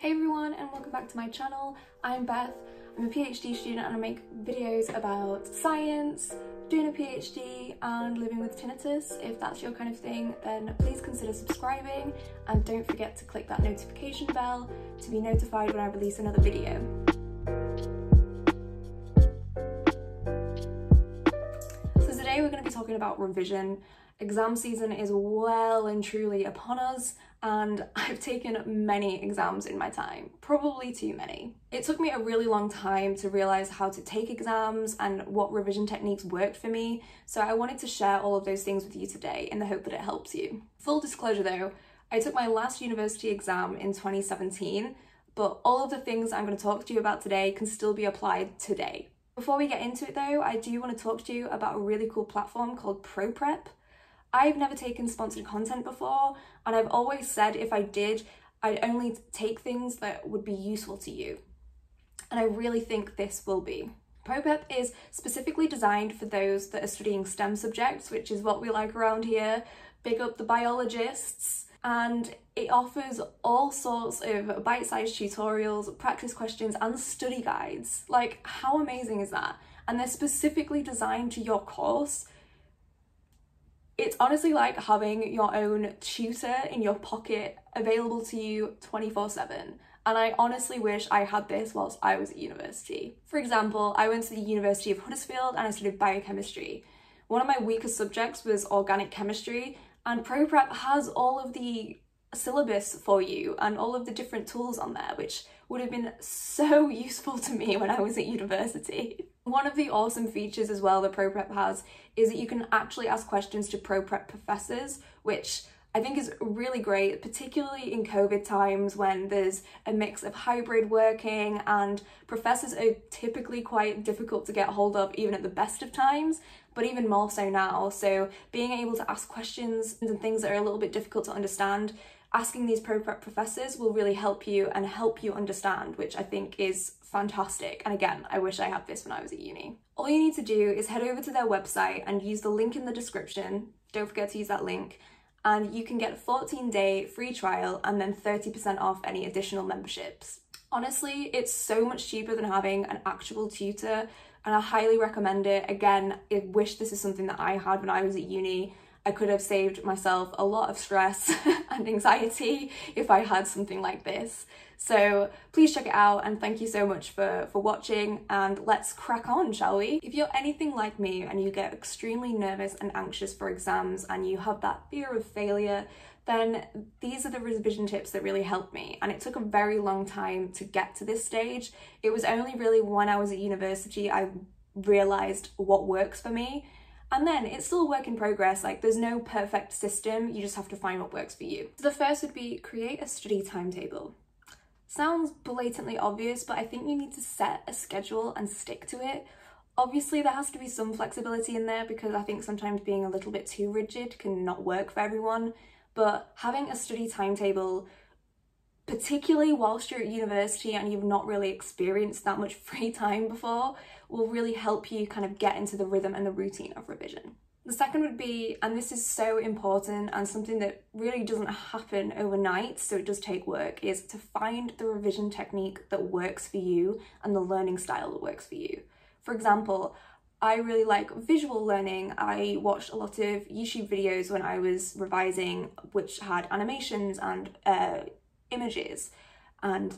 Hey everyone, and welcome back to my channel. I'm Beth. I'm a PhD student and I make videos about science, doing a PhD and living with tinnitus. If that's your kind of thing, then please consider subscribing and don't forget to click that notification bell to be notified when I release another video. So today we're going to be talking about revision. Exam season is well and truly upon us, and I've taken many exams in my time, probably too many. It took me a really long time to realise how to take exams and what revision techniques worked for me, so I wanted to share all of those things with you today in the hope that it helps you. Full disclosure though, I took my last university exam in 2017, but all of the things I'm going to talk to you about today can still be applied today. Before we get into it though, I do want to talk to you about a really cool platform called ProPrep. I've never taken sponsored content before, and I've always said if I did, I'd only take things that would be useful to you. And I really think this will be. ProPrep is specifically designed for those that are studying STEM subjects, which is what we like around here. Big up the biologists. And it offers all sorts of bite-sized tutorials, practice questions, and study guides. Like, how amazing is that? And they're specifically designed to your course. It's honestly like having your own tutor in your pocket available to you 24/7. And I honestly wish I had this whilst I was at university. For example, I went to the University of Huddersfield and I studied biochemistry. One of my weakest subjects was organic chemistry, and ProPrep has all of the syllabus for you and all of the different tools on there, which would have been so useful to me when I was at university. One of the awesome features as well that ProPrep has is that you can actually ask questions to ProPrep professors, which I think is really great, particularly in COVID times when there's a mix of hybrid working and professors are typically quite difficult to get hold of even at the best of times, but even more so now. So being able to ask questions and things that are a little bit difficult to understand, asking these ProPrep professors will really help you and help you understand, which I think is fantastic. And again, I wish I had this when I was at uni. All you need to do is head over to their website and use the link in the description. Don't forget to use that link. And you can get a 14-day free trial and then 30% off any additional memberships. Honestly, it's so much cheaper than having an actual tutor, and I highly recommend it. Again, I wish this is something that I had when I was at uni. I could have saved myself a lot of stress and anxiety if I had something like this. So please check it out, and thank you so much for watching, and let's crack on, shall we? If you're anything like me and you get extremely nervous and anxious for exams and you have that fear of failure, then these are the revision tips that really helped me. And it took a very long time to get to this stage. It was only really when I was at university I realised what works for me. And then it's still a work in progress, like there's no perfect system, you just have to find what works for you. So the first would be create a study timetable. Sounds blatantly obvious, but I think you need to set a schedule and stick to it. Obviously there has to be some flexibility in there because I think sometimes being a little bit too rigid can not work for everyone, but having a study timetable, particularly whilst you're at university and you've not really experienced that much free time before, will really help you kind of get into the rhythm and the routine of revision. The second would be, and this is so important and something that really doesn't happen overnight, so it does take work, is to find the revision technique that works for you and the learning style that works for you. For example, I really like visual learning. I watched a lot of YouTube videos when I was revising, which had animations and images and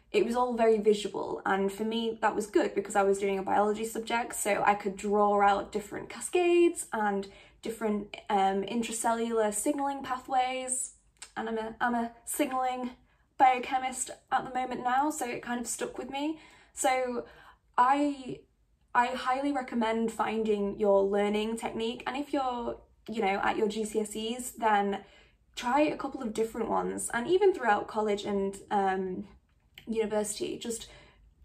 it was all very visual, and for me that was good because I was doing a biology subject, so I could draw out different cascades and different intracellular signaling pathways, and I'm a signaling biochemist at the moment now, so it kind of stuck with me. So I highly recommend finding your learning technique, and if you're, you know, at your GCSEs, then try a couple of different ones, and even throughout college and university, just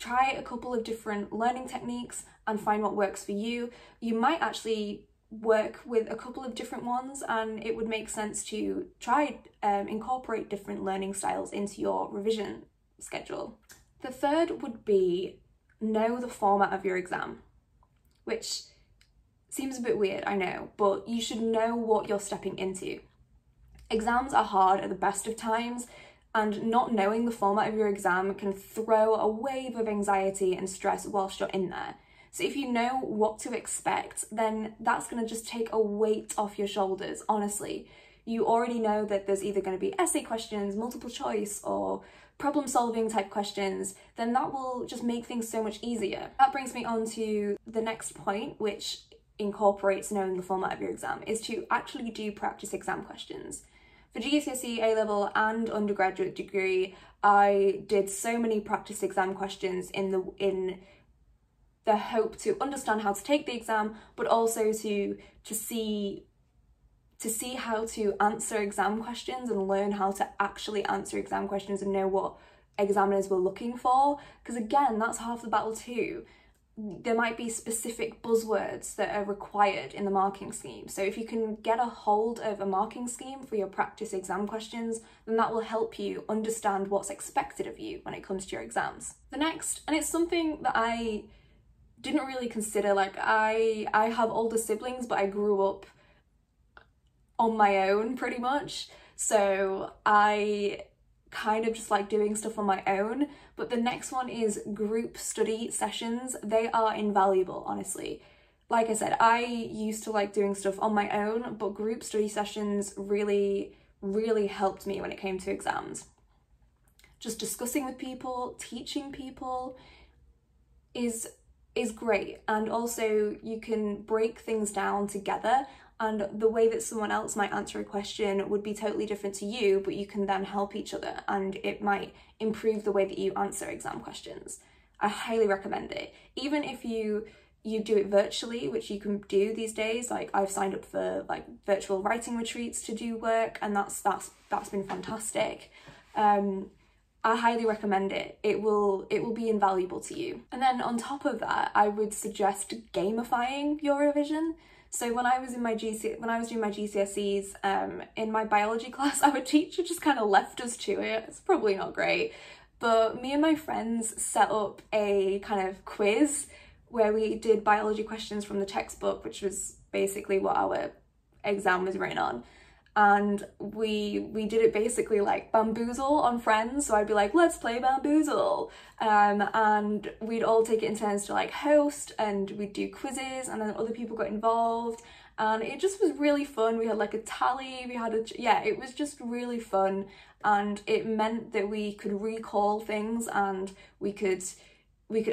try a couple of different learning techniques and find what works for you. You might actually work with a couple of different ones, and it would make sense to try incorporate different learning styles into your revision schedule. The third would be know the format of your exam, which seems a bit weird, I know, but you should know what you're stepping into. Exams are hard at the best of times, and not knowing the format of your exam can throw a wave of anxiety and stress whilst you're in there. So if you know what to expect, then that's going to just take a weight off your shoulders, honestly. You already know that there's either going to be essay questions, multiple choice, or problem solving type questions, then that will just make things so much easier. That brings me on to the next point, which incorporates knowing the format of your exam, is to actually do practice exam questions. For GCSE, A-level and undergraduate degree, I did so many practice exam questions in the hope to understand how to take the exam, but also to see how to answer exam questions and learn how to actually answer exam questions and know what examiners were looking for. Because again, that's half the battle too. There might be specific buzzwords that are required in the marking scheme. So if you can get a hold of a marking scheme for your practice exam questions, then that will help you understand what's expected of you when it comes to your exams. The next, and it's something that I didn't really consider, like I have older siblings, but I grew up on my own pretty much. So I kind of just like doing stuff on my own. But the next one is group study sessions. They are invaluable, honestly. Like I said, I used to like doing stuff on my own, but group study sessions really, really helped me when it came to exams. Just discussing with people, teaching people is great. And also you can break things down together, and the way that someone else might answer a question would be totally different to you, but you can then help each other and it might improve the way that you answer exam questions. I highly recommend it. Even if you do it virtually, which you can do these days, like I've signed up for like virtual writing retreats to do work, and that's been fantastic. I highly recommend it. It will be invaluable to you. And then on top of that, I would suggest gamifying your revision. So when I was doing my GCSEs, in my biology class, our teacher just kind of left us to it. It's probably not great, but me and my friends set up a kind of quiz where we did biology questions from the textbook, which was basically what our exam was written on. And we did it basically like bamboozle on Friends. So I'd be like, let's play bamboozle, and we'd all take it in turns to like host, and we'd do quizzes, and then other people got involved, and it just was really fun. We had like a tally, it was just really fun, and it meant that we could recall things, and we could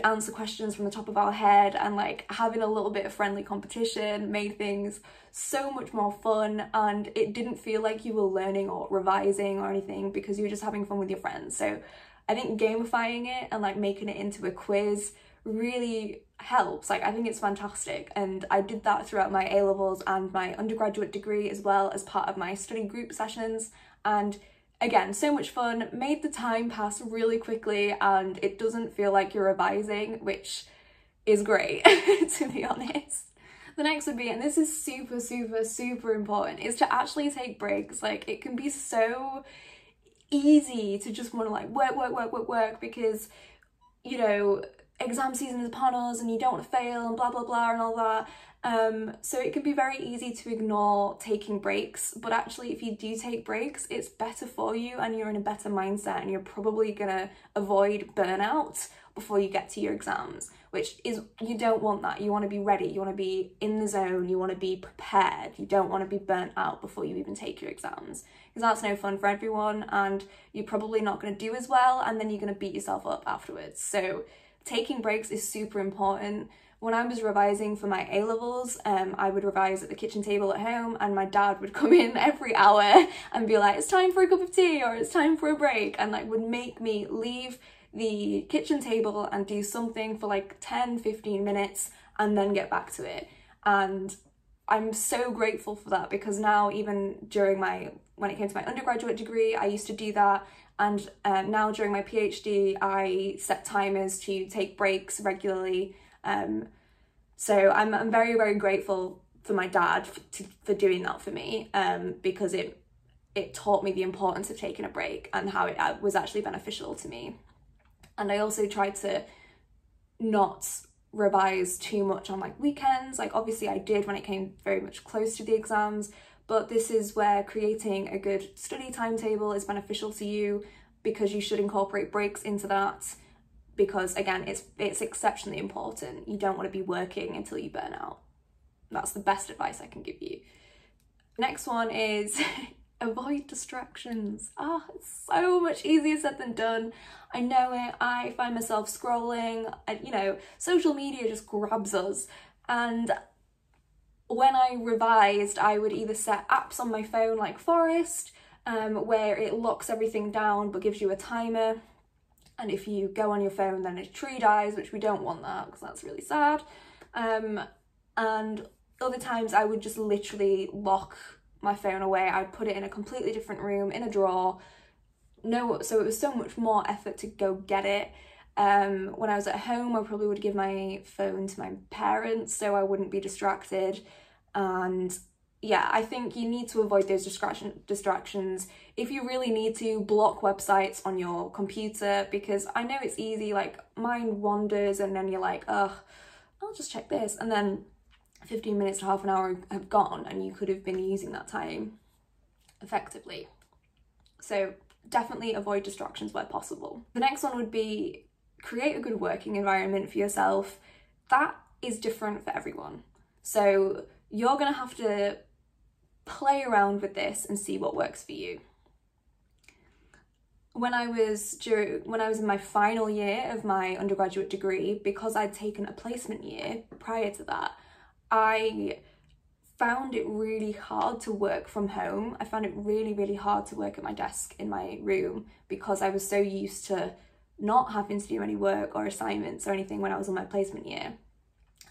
answer questions from the top of our head, and like having a little bit of friendly competition made things so much more fun, and it didn't feel like you were learning or revising or anything, because you were just having fun with your friends. So I think gamifying it and like making it into a quiz really helps. Like I think it's fantastic, and I did that throughout my A-levels and my undergraduate degree as well as part of my study group sessions, and again, so much fun, made the time pass really quickly, and it doesn't feel like you're revising, which is great, to be honest. The next would be, and this is super, super, super important, is to actually take breaks. Like it can be so easy to just want to like work, because, you know, exam season is upon us and you don't want to fail and blah, blah, blah and all that. So it can be very easy to ignore taking breaks, but actually if you do take breaks, it's better for you and you're in a better mindset, and you're probably gonna avoid burnout before you get to your exams, which is, you don't want that. You want to be ready, you want to be in the zone, you want to be prepared. You don't want to be burnt out before you even take your exams, because that's no fun for everyone, and you're probably not going to do as well, and then you're going to beat yourself up afterwards. So taking breaks is super important. When I was revising for my A-levels, I would revise at the kitchen table at home, and my dad would come in every hour and be like, it's time for a cup of tea, or it's time for a break, and like would make me leave the kitchen table and do something for like 10-15 minutes and then get back to it. And I'm so grateful for that, because now even during when it came to my undergraduate degree, I used to do that, and now during my PhD, I set timers to take breaks regularly. So I'm very, very grateful for my dad for doing that for me, because it taught me the importance of taking a break and how it was actually beneficial to me. And I also tried to not revise too much on like weekends. Like obviously I did when it came very much close to the exams, but this is where creating a good study timetable is beneficial to you. because you should incorporate breaks into that, because again, it's exceptionally important. You don't want to be working until you burn out. That's the best advice I can give you. Next one is avoid distractions. It's so much easier said than done. I know it. I find myself scrolling, and you know, social media just grabs us. And when I revised, I would either set apps on my phone like Forest, where it locks everything down but gives you a timer. And if you go on your phone, then a tree dies, which we don't want that because that's really sad. And other times I would just literally lock my phone away. I'd put it in a completely different room, in a drawer. So it was so much more effort to go get it. When I was at home, I probably would give my phone to my parents so I wouldn't be distracted. And yeah, I think you need to avoid those distractions. If you really need to, block websites on your computer, because I know it's easy, like mind wanders and then you're like, ugh, I'll just check this. And then 15 minutes to half an hour have gone and you could have been using that time effectively. So definitely avoid distractions where possible. The next one would be create a good working environment for yourself. That is different for everyone. So you're gonna have to play around with this and see what works for you. When I was in my final year of my undergraduate degree, because I'd taken a placement year prior to that, I found it really hard to work from home. I found it really, really hard to work at my desk in my room because I was so used to not having to do any work or assignments or anything when I was on my placement year.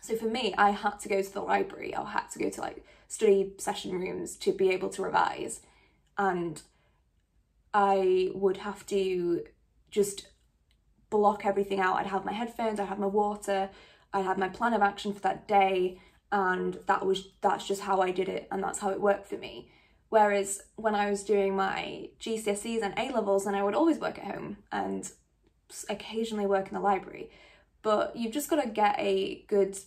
So for me, I had to go to the library. I had to go to like study session rooms to be able to revise. And I would have to just block everything out. I'd have my headphones, I'd have my water, I'd have my plan of action for that day. And that's just how I did it, and that's how it worked for me. Whereas when I was doing my GCSEs and A-levels, then I would always work at home and occasionally work in the library. But you've just got to get a good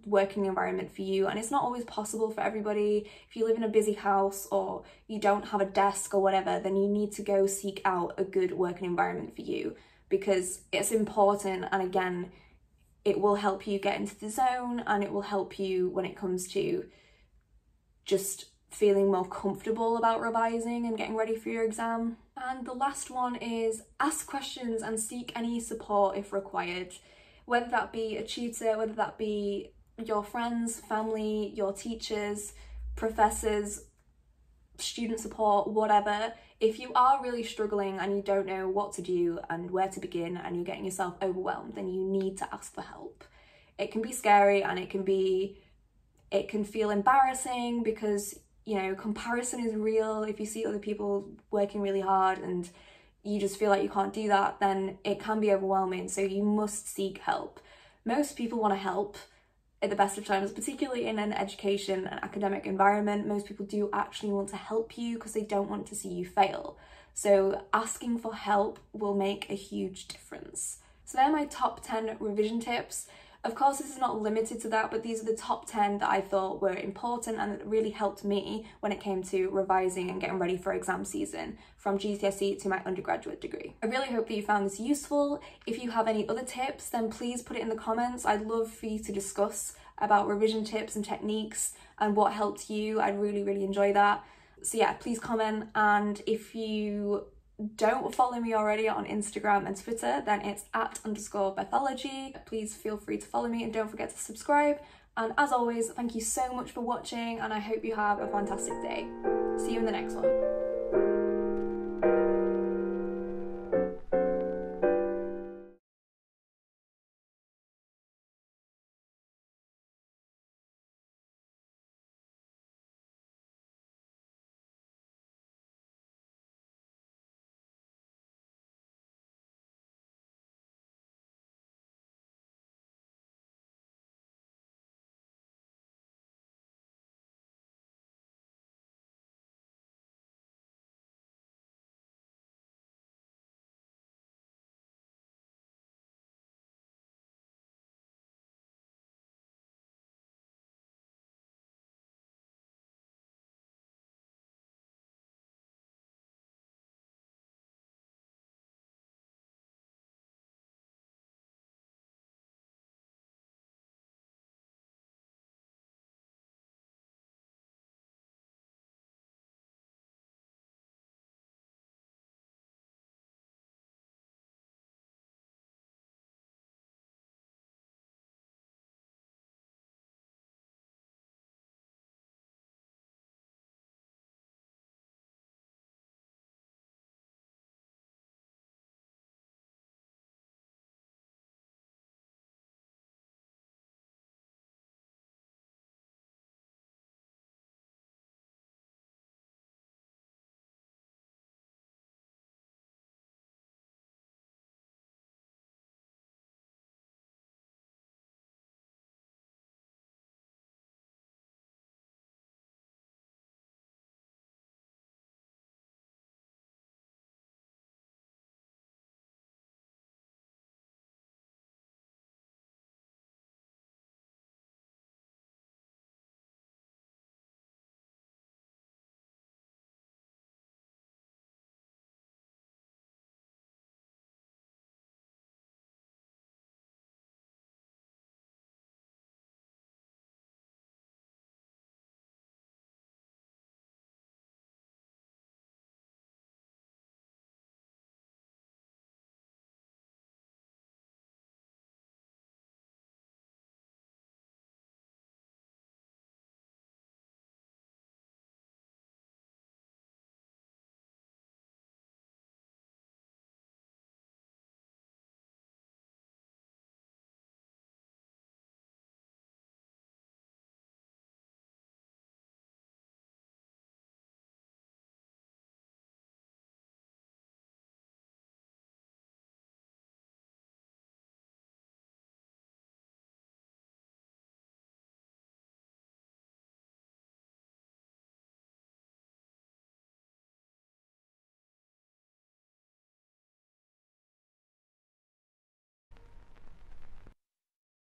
working environment for you, and it's not always possible for everybody. If you live in a busy house or you don't have a desk or whatever, then you need to go seek out a good working environment for you, because it's important. And again, it will help you get into the zone, and it will help you when it comes to just feeling more comfortable about revising and getting ready for your exam. And the last one is ask questions and seek any support if required, whether that be a tutor, whether that be your friends, family, your teachers, professors, student support, whatever. If you are really struggling and you don't know what to do and where to begin and you're getting yourself overwhelmed, then you need to ask for help. It can be scary and it can feel embarrassing because, you know, comparison is real. If you see other people working really hard and you just feel like you can't do that, then it can be overwhelming. So you must seek help. Most people want to help at the best of times, particularly in an education and academic environment. Most people do actually want to help you because they don't want to see you fail. So asking for help will make a huge difference. So they're my top 10 revision tips. Of course, this is not limited to that, but these are the top 10 that I thought were important and that really helped me when it came to revising and getting ready for exam season from GCSE to my undergraduate degree. I really hope that you found this useful. If you have any other tips, then please put it in the comments. I'd love for you to discuss about revision tips and techniques and what helped you. I'd really, really enjoy that. So yeah, please comment. And if you don't follow me already on Instagram and Twitter, then it's @_Bethology. Please feel free to follow me and don't forget to subscribe. And as always, thank you so much for watching, and I hope you have a fantastic day. See you in the next one.